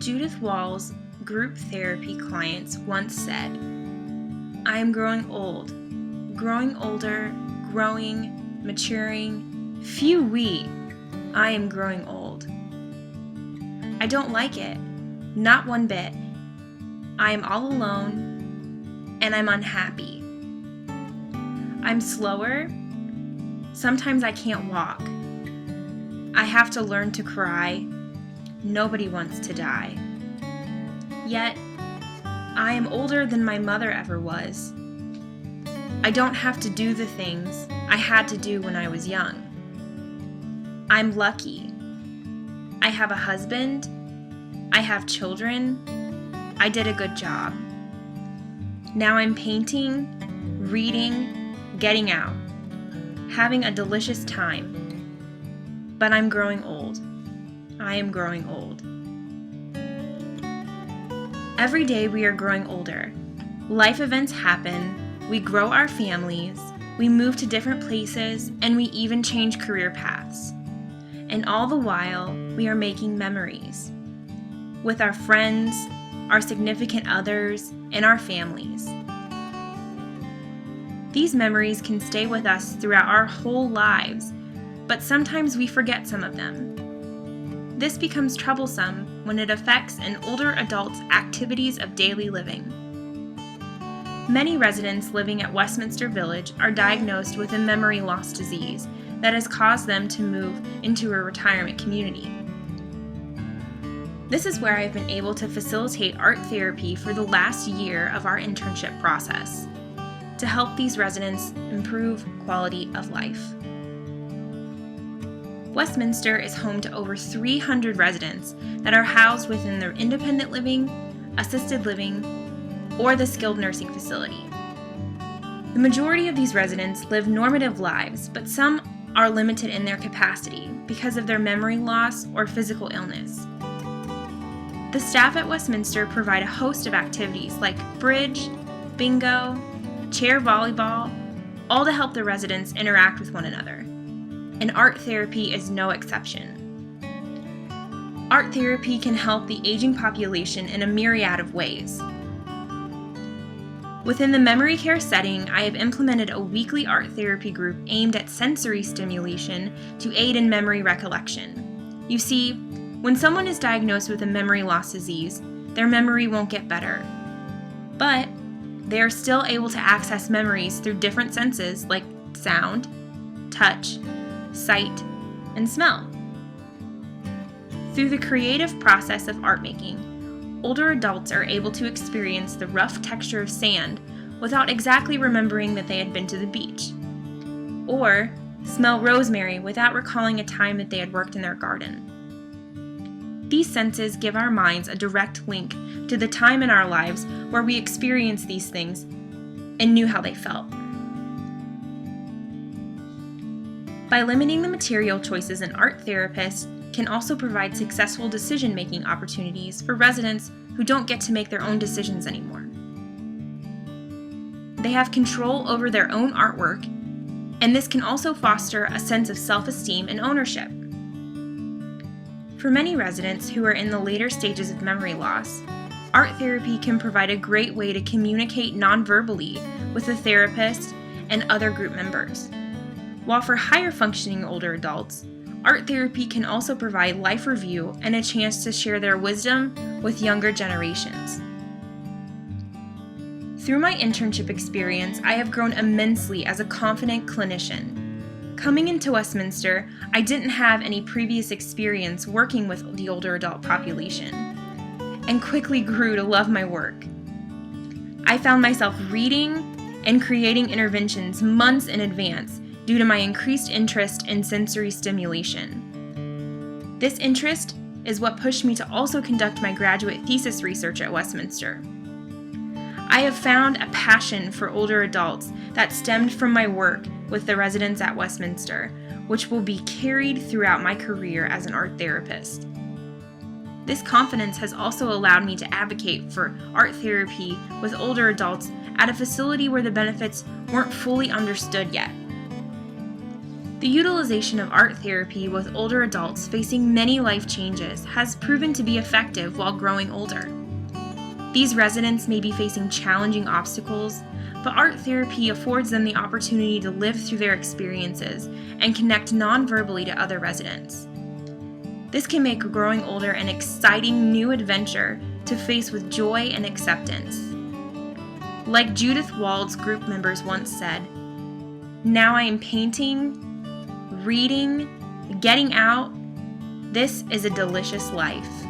Judith Wall's group therapy clients once said, "I am growing old, growing older, growing, maturing. Phew-wee, I am growing old. I don't like it, not one bit. I am all alone, and I'm unhappy. I'm slower. Sometimes I can't walk. I have to learn to cry. Nobody wants to die. Yet, I am older than my mother ever was. I don't have to do the things I had to do when I was young. I'm lucky. I have a husband. I have children. I did a good job. Now I'm painting, reading, getting out, having a delicious time. But I'm growing old. I am growing old." Every day we are growing older. Life events happen, we grow our families, we move to different places, and we even change career paths. And all the while, we are making memories with our friends, our significant others, and our families. These memories can stay with us throughout our whole lives, but sometimes we forget some of them. This becomes troublesome when it affects an older adult's activities of daily living. Many residents living at Westminster Village are diagnosed with a memory loss disease that has caused them to move into a retirement community. This is where I've been able to facilitate art therapy for the last year of our internship process to help these residents improve quality of life. Westminster is home to over 300 residents that are housed within their independent living, assisted living, or the skilled nursing facility. The majority of these residents live normative lives, but some are limited in their capacity because of their memory loss or physical illness. The staff at Westminster provide a host of activities like bridge, bingo, chair volleyball, all to help the residents interact with one another. And art therapy is no exception. Art therapy can help the aging population in a myriad of ways. Within the memory care setting, I have implemented a weekly art therapy group aimed at sensory stimulation to aid in memory recollection. You see, when someone is diagnosed with a memory loss disease, their memory won't get better. But they are still able to access memories through different senses like sound, touch, sight, and smell. Through the creative process of art making, older adults are able to experience the rough texture of sand without exactly remembering that they had been to the beach, or smell rosemary without recalling a time that they had worked in their garden. These senses give our minds a direct link to the time in our lives where we experienced these things and knew how they felt. By limiting the material choices, an art therapist can also provide successful decision-making opportunities for residents who don't get to make their own decisions anymore. They have control over their own artwork, and this can also foster a sense of self-esteem and ownership. For many residents who are in the later stages of memory loss, art therapy can provide a great way to communicate non-verbally with the therapist and other group members. While for higher functioning older adults, art therapy can also provide life review and a chance to share their wisdom with younger generations. Through my internship experience, I have grown immensely as a confident clinician. Coming into Westminster, I didn't have any previous experience working with the older adult population, and quickly grew to love my work. I found myself reading and creating interventions months in advance due to my increased interest in sensory stimulation. This interest is what pushed me to also conduct my graduate thesis research at Westminster. I have found a passion for older adults that stemmed from my work with the residents at Westminster, which will be carried throughout my career as an art therapist. This confidence has also allowed me to advocate for art therapy with older adults at a facility where the benefits weren't fully understood yet. The utilization of art therapy with older adults facing many life changes has proven to be effective while growing older. These residents may be facing challenging obstacles, but art therapy affords them the opportunity to live through their experiences and connect non-verbally to other residents. This can make growing older an exciting new adventure to face with joy and acceptance. Like Judith Wald's group members once said, "Now I am painting, reading, getting out. This is a delicious life."